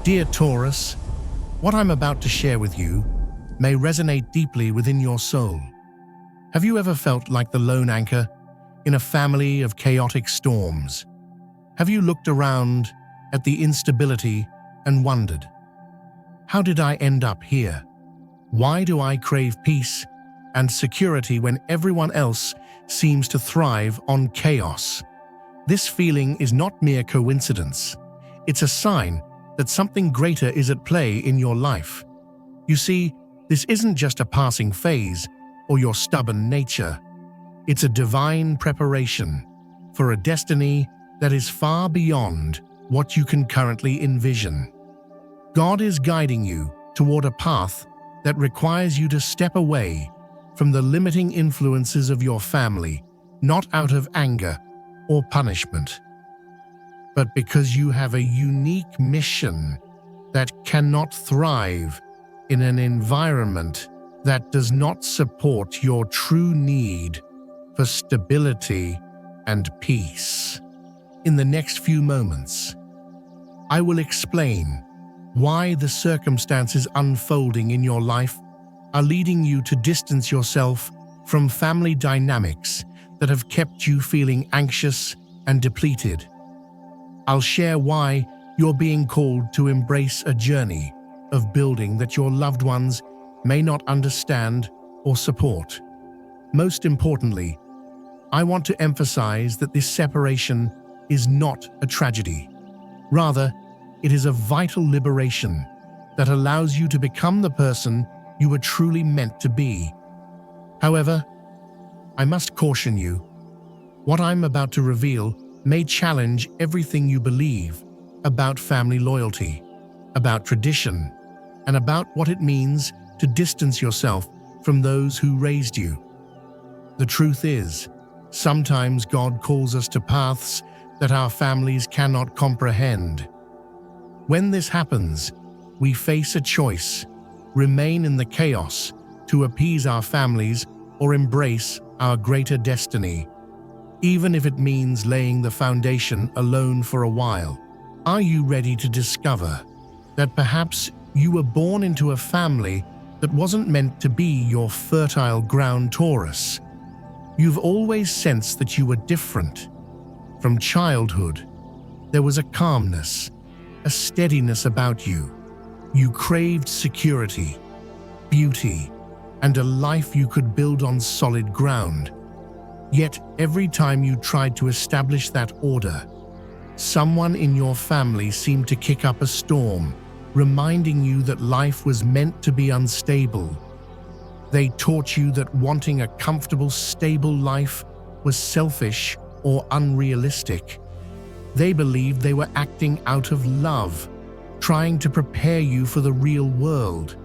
Dear Taurus, what I'm about to share with you may resonate deeply within your soul. Have you ever felt like the lone anchor in a family of chaotic storms? Have you looked around at the instability and wondered, how did I end up here? Why do I crave peace and security when everyone else seems to thrive on chaos? This feeling is not mere coincidence. It's a sign that something greater is at play in your life. You see, this isn't just a passing phase or your stubborn nature. It's a divine preparation for a destiny that is far beyond what you can currently envision. God is guiding you toward a path that requires you to step away from the limiting influences of your family, not out of anger or punishment, but because you have a unique mission that cannot thrive in an environment that does not support your true need for stability and peace. In the next few moments, I will explain why the circumstances unfolding in your life are leading you to distance yourself from family dynamics that have kept you feeling anxious and depleted. I'll share why you're being called to embrace a journey of building that your loved ones may not understand or support. Most importantly, I want to emphasize that this separation is not a tragedy. Rather, it is a vital liberation that allows you to become the person you were truly meant to be. However, I must caution you, what I'm about to reveal may challenge everything you believe about family loyalty, about tradition, and about what it means to distance yourself from those who raised you. The truth is, sometimes God calls us to paths that our families cannot comprehend. When this happens, we face a choice: remain in the chaos to appease our families or embrace our greater destiny, even if it means laying the foundation alone for a while. Are you ready to discover that perhaps you were born into a family that wasn't meant to be your fertile ground, Taurus? You've always sensed that you were different. From childhood, there was a calmness, a steadiness about you. You craved security, beauty, and a life you could build on solid ground. Yet every time you tried to establish that order, someone in your family seemed to kick up a storm, reminding you that life was meant to be unstable. They taught you that wanting a comfortable, stable life was selfish or unrealistic. They believed they were acting out of love, trying to prepare you for the real world.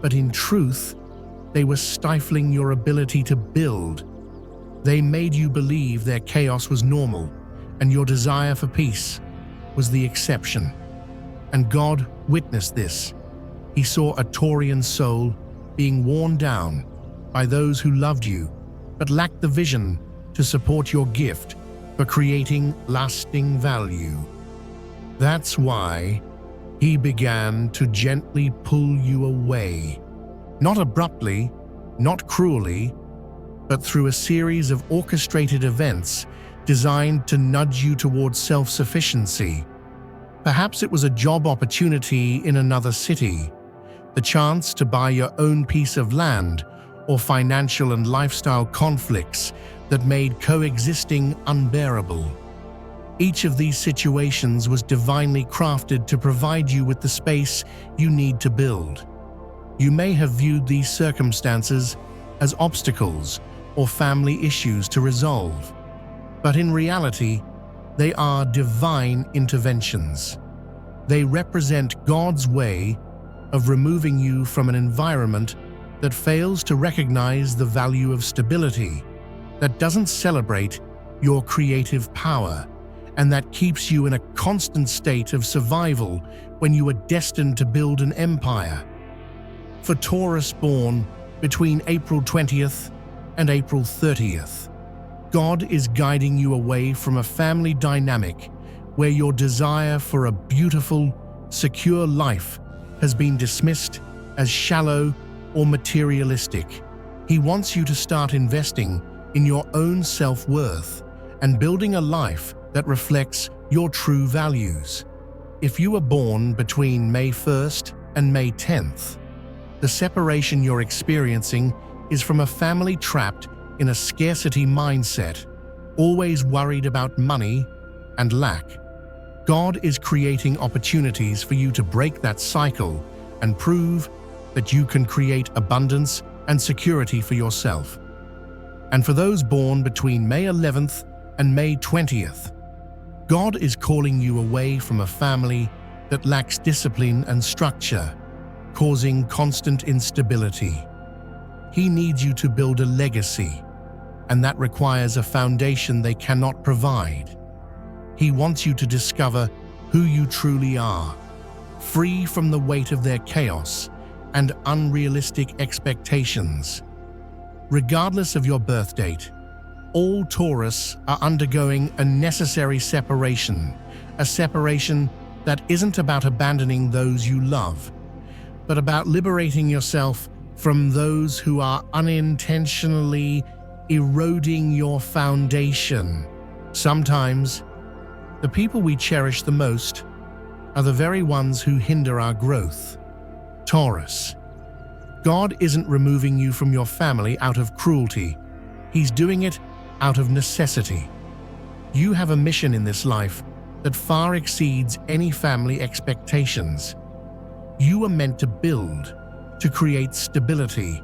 But in truth, they were stifling your ability to build. They made you believe their chaos was normal and your desire for peace was the exception. And God witnessed this. He saw a Taurian soul being worn down by those who loved you but lacked the vision to support your gift for creating lasting value. That's why He began to gently pull you away. Not abruptly, not cruelly, but through a series of orchestrated events designed to nudge you towards self-sufficiency. Perhaps it was a job opportunity in another city, the chance to buy your own piece of land, or financial and lifestyle conflicts that made coexisting unbearable. Each of these situations was divinely crafted to provide you with the space you need to build. You may have viewed these circumstances as obstacles or family issues to resolve, but in reality, they are divine interventions. They represent God's way of removing you from an environment that fails to recognize the value of stability, that doesn't celebrate your creative power, and that keeps you in a constant state of survival when you are destined to build an empire. For Taurus born between April 20th and April 30th, God is guiding you away from a family dynamic where your desire for a beautiful, secure life has been dismissed as shallow or materialistic. He wants you to start investing in your own self-worth and building a life that reflects your true values. If you were born between May 1st and May 10th, the separation you're experiencing is from a family trapped in a scarcity mindset, always worried about money and lack. God is creating opportunities for you to break that cycle and prove that you can create abundance and security for yourself. And for those born between May 11th and May 20th, God is calling you away from a family that lacks discipline and structure, causing constant instability. He needs you to build a legacy, and that requires a foundation they cannot provide. He wants you to discover who you truly are, free from the weight of their chaos and unrealistic expectations. Regardless of your birth date, all Taurus are undergoing a necessary separation, a separation that isn't about abandoning those you love, but about liberating yourself from those who are unintentionally eroding your foundation. Sometimes, the people we cherish the most are the very ones who hinder our growth. Taurus, God isn't removing you from your family out of cruelty. He's doing it out of necessity. You have a mission in this life that far exceeds any family expectations. You are meant to build, to create stability,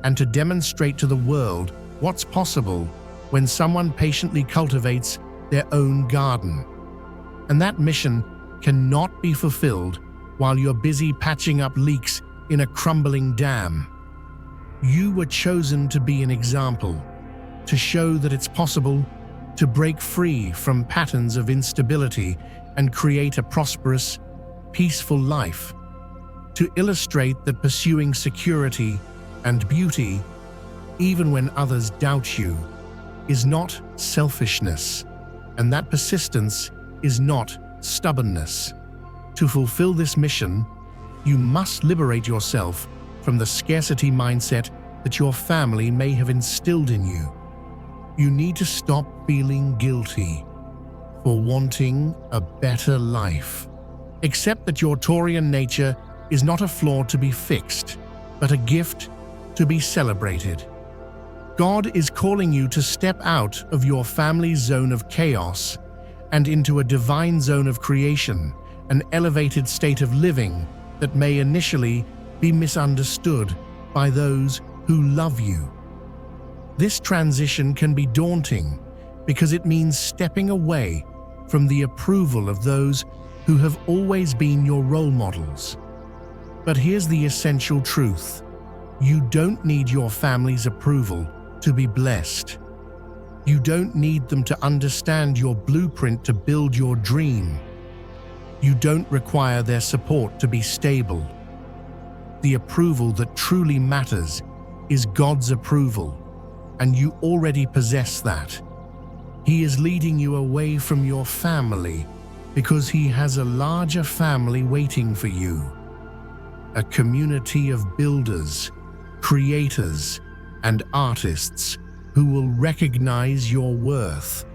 and to demonstrate to the world what's possible when someone patiently cultivates their own garden. And that mission cannot be fulfilled while you're busy patching up leaks in a crumbling dam. You were chosen to be an example, to show that it's possible to break free from patterns of instability and create a prosperous, peaceful life, to illustrate that pursuing security and beauty, even when others doubt you, is not selfishness, and that persistence is not stubbornness. To fulfill this mission, you must liberate yourself from the scarcity mindset that your family may have instilled in you. You need to stop feeling guilty for wanting a better life. Accept that your Taurian nature is not a flaw to be fixed, but a gift to be celebrated. God is calling you to step out of your family's zone of chaos and into a divine zone of creation, an elevated state of living that may initially be misunderstood by those who love you. This transition can be daunting because it means stepping away from the approval of those who have always been your role models. But here's the essential truth: you don't need your family's approval to be blessed. You don't need them to understand your blueprint to build your dream. You don't require their support to be stable. The approval that truly matters is God's approval, and you already possess that. He is leading you away from your family because He has a larger family waiting for you. A community of builders, creators, and artists who will recognize your worth,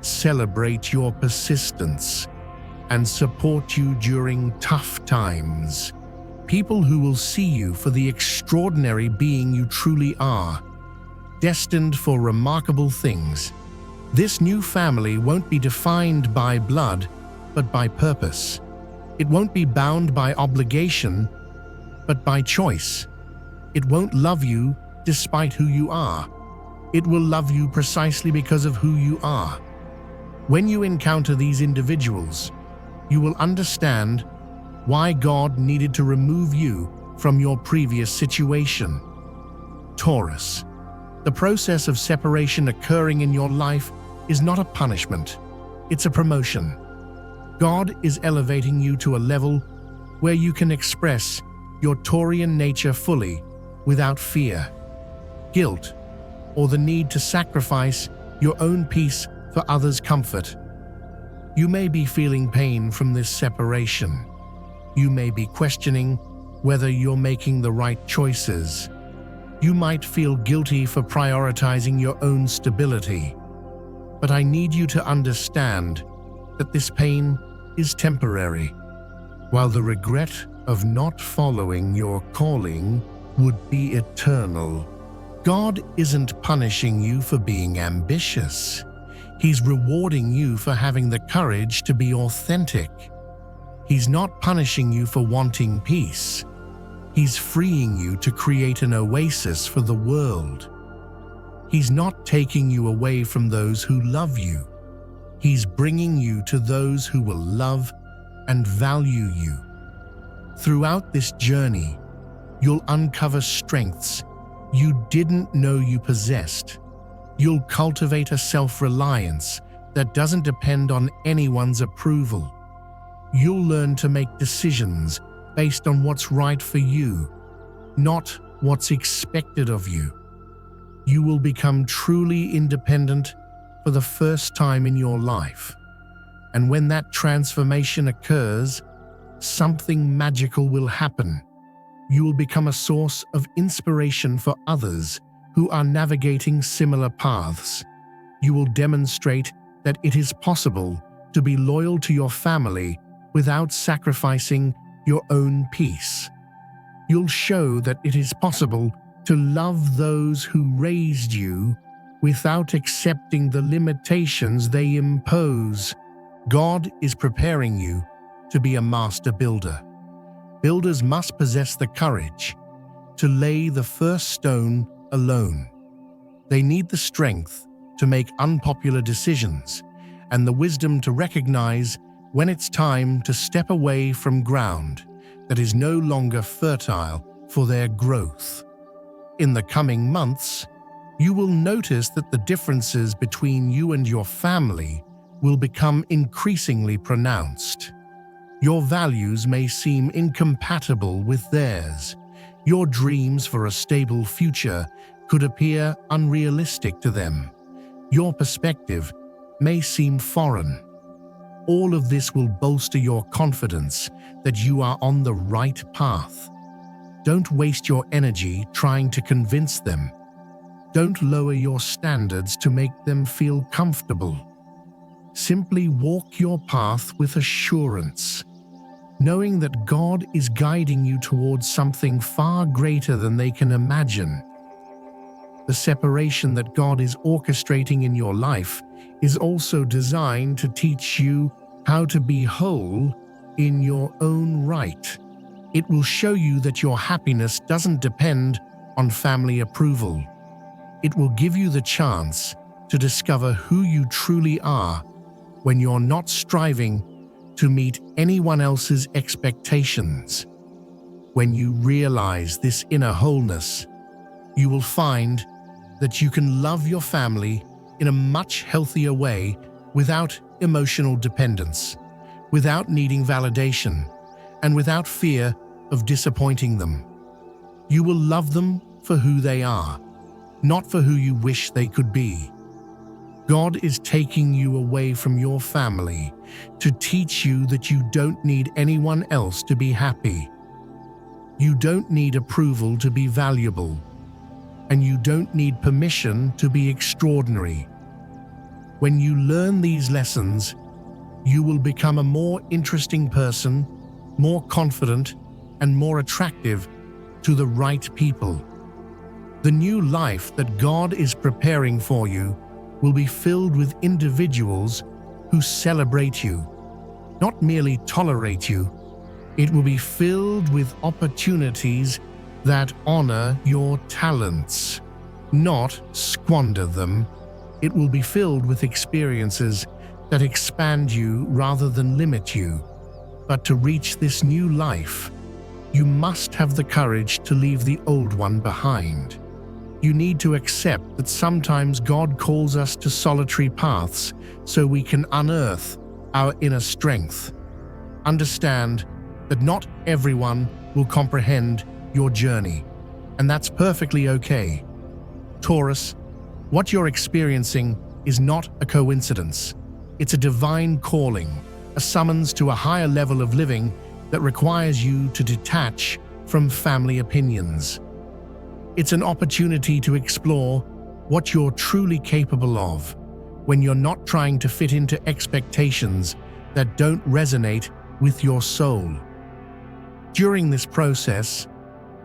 celebrate your persistence, and support you during tough times. People who will see you for the extraordinary being you truly are, destined for remarkable things. This new family won't be defined by blood, but by purpose. It won't be bound by obligation, but by choice. It won't love you despite who you are. It will love you precisely because of who you are. When you encounter these individuals, you will understand why God needed to remove you from your previous situation. Taurus, the process of separation occurring in your life is not a punishment, it's a promotion. God is elevating you to a level where you can express your Taurian nature fully without fear, guilt, or the need to sacrifice your own peace for others' comfort. You may be feeling pain from this separation, You may be questioning whether you're making the right choices. You might feel guilty for prioritizing your own stability. But I need you to understand that this pain is temporary, while the regret of not following your calling would be eternal. God isn't punishing you for being ambitious. He's rewarding you for having the courage to be authentic. He's not punishing you for wanting peace. He's freeing you to create an oasis for the world. He's not taking you away from those who love you. He's bringing you to those who will love and value you. Throughout this journey, you'll uncover strengths you didn't know you possessed. You'll cultivate a self-reliance that doesn't depend on anyone's approval. You'll learn to make decisions based on what's right for you, not what's expected of you. You will become truly independent for the first time in your life. And when that transformation occurs, something magical will happen. You will become a source of inspiration for others who are navigating similar paths. You will demonstrate that it is possible to be loyal to your family without sacrificing your own peace. You'll show that it is possible to love those who raised you without accepting the limitations they impose. God is preparing you to be a master builder. Builders must possess the courage to lay the first stone alone. They need the strength to make unpopular decisions and the wisdom to recognize when it's time to step away from ground that is no longer fertile for their growth. In the coming months, you will notice that the differences between you and your family will become increasingly pronounced. Your values may seem incompatible with theirs. Your dreams for a stable future could appear unrealistic to them. Your perspective may seem foreign. All of this will bolster your confidence that you are on the right path. Don't waste your energy trying to convince them. Don't lower your standards to make them feel comfortable. Simply walk your path with assurance, knowing that God is guiding you towards something far greater than they can imagine. The separation that God is orchestrating in your life is also designed to teach you how to be whole in your own right. It will show you that your happiness doesn't depend on family approval. It will give you the chance to discover who you truly are when you're not striving to meet anyone else's expectations. When you realize this inner wholeness, you will find that you can love your family in a much healthier way without emotional dependence, without needing validation, and without fear of disappointing them. You will love them for who they are, not for who you wish they could be. God is taking you away from your family to teach you that you don't need anyone else to be happy. You don't need approval to be valuable, and you don't need permission to be extraordinary. When you learn these lessons, you will become a more interesting person, more confident, and more attractive to the right people. The new life that God is preparing for you will be filled with individuals who celebrate you, not merely tolerate you. It will be filled with opportunities that honor your talents, not squander them. It will be filled with experiences that expand you rather than limit you. But to reach this new life, you must have the courage to leave the old one behind. You need to accept that sometimes God calls us to solitary paths so we can unearth our inner strength. Understand that not everyone will comprehend your journey, and that's perfectly okay. Taurus, what you're experiencing is not a coincidence. It's a divine calling, a summons to a higher level of living that requires you to detach from family opinions. It's an opportunity to explore what you're truly capable of when you're not trying to fit into expectations that don't resonate with your soul. During this process,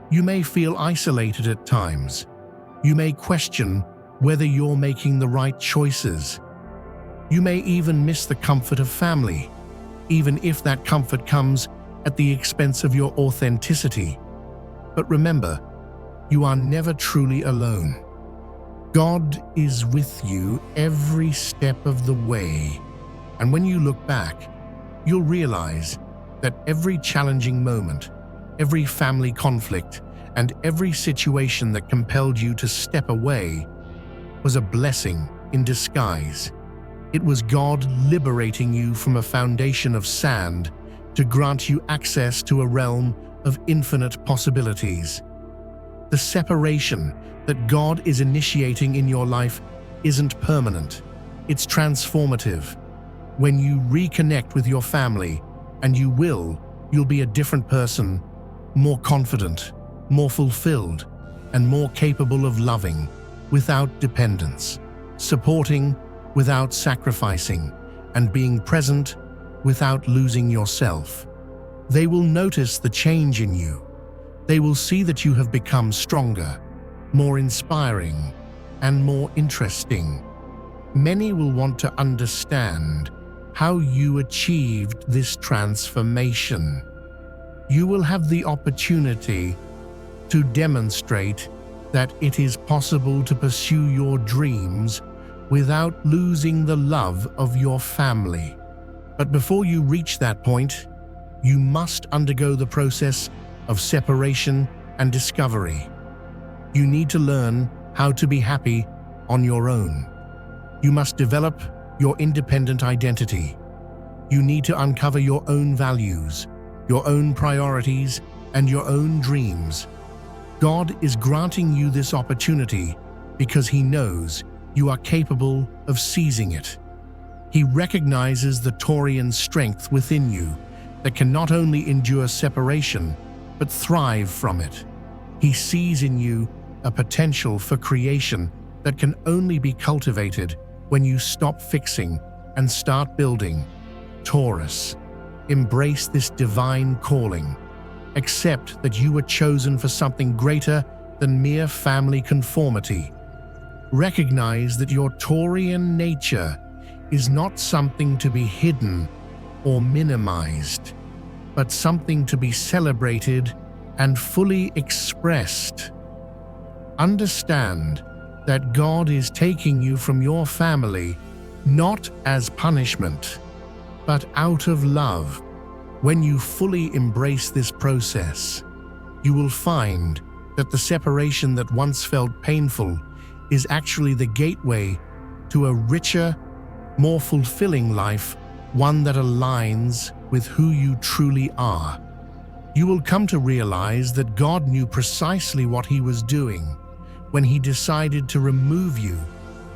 you may feel isolated at times. You may question whether you're making the right choices. You may even miss the comfort of family, even if that comfort comes at the expense of your authenticity. But remember, you are never truly alone. God is with you every step of the way, and when you look back, you'll realize that every challenging moment, every family conflict, and every situation that compelled you to step away was a blessing in disguise. It was God liberating you from a foundation of sand to grant you access to a realm of infinite possibilities. The separation that God is initiating in your life isn't permanent, it's transformative. When you reconnect with your family, and you'll be a different person, more confident, more fulfilled, and more capable of loving without dependence, supporting without sacrificing, and being present without losing yourself. They will notice the change in you. They will see that you have become stronger, more inspiring, and more interesting. Many will want to understand how you achieved this transformation. You will have the opportunity to demonstrate that it is possible to pursue your dreams without losing the love of your family. But before you reach that point, you must undergo the process of separation and discovery. You need to learn how to be happy on your own. You must develop your independent identity. You need to uncover your own values, your own priorities, and your own dreams. God is granting you this opportunity because He knows you are capable of seizing it. He recognizes the Taurian strength within you that can not only endure separation, but thrive from it. He sees in you a potential for creation that can only be cultivated when you stop fixing and start building. Taurus, embrace this divine calling. Accept that you were chosen for something greater than mere family conformity. Recognize that your Taurian nature is not something to be hidden or minimized, but something to be celebrated and fully expressed. Understand that God is taking you from your family not as punishment, but out of love. When you fully embrace this process, you will find that the separation that once felt painful is actually the gateway to a richer, more fulfilling life, one that aligns with who you truly are. You will come to realize that God knew precisely what He was doing when He decided to remove you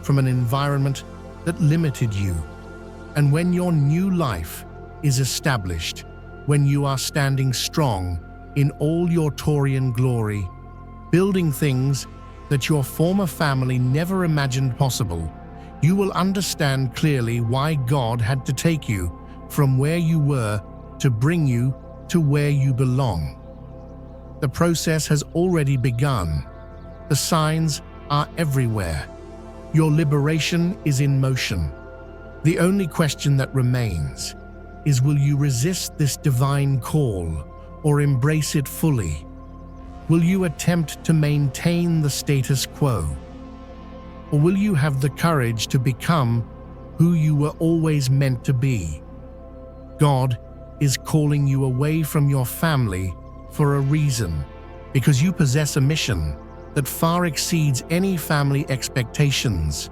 from an environment that limited you. And when your new life is established, when you are standing strong in all your Taurian glory, building things that your former family never imagined possible, you will understand clearly why God had to take you from where you were to bring you to where you belong. The process has already begun. The signs are everywhere. Your liberation is in motion. The only question that remains is, will you resist this divine call or embrace it fully? Will you attempt to maintain the status quo? Or will you have the courage to become who you were always meant to be? God is calling you away from your family for a reason, because you possess a mission that far exceeds any family expectations,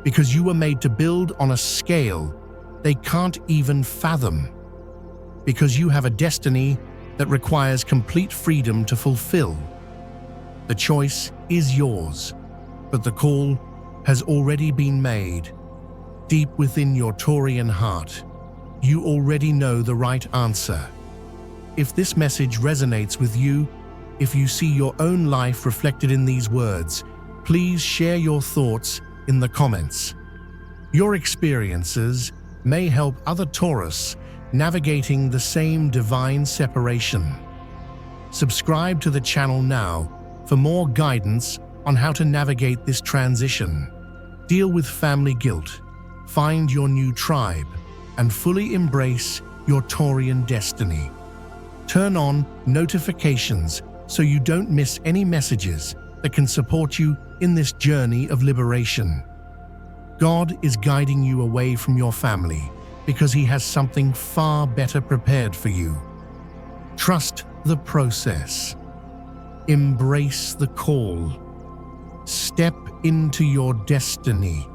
because you were made to build on a scale they can't even fathom, because you have a destiny that requires complete freedom to fulfill. The choice is yours, but the call has already been made. Deep within your Taurian heart, you already know the right answer. If this message resonates with you, if you see your own life reflected in these words, please share your thoughts in the comments. Your experiences may help other Taurus navigating the same divine separation. Subscribe to the channel now for more guidance on how to navigate this transition. Deal with family guilt, find your new tribe, and fully embrace your Taurian destiny. Turn on notifications so you don't miss any messages that can support you in this journey of liberation. God is guiding you away from your family because He has something far better prepared for you. Trust the process. Embrace the call. Step into your destiny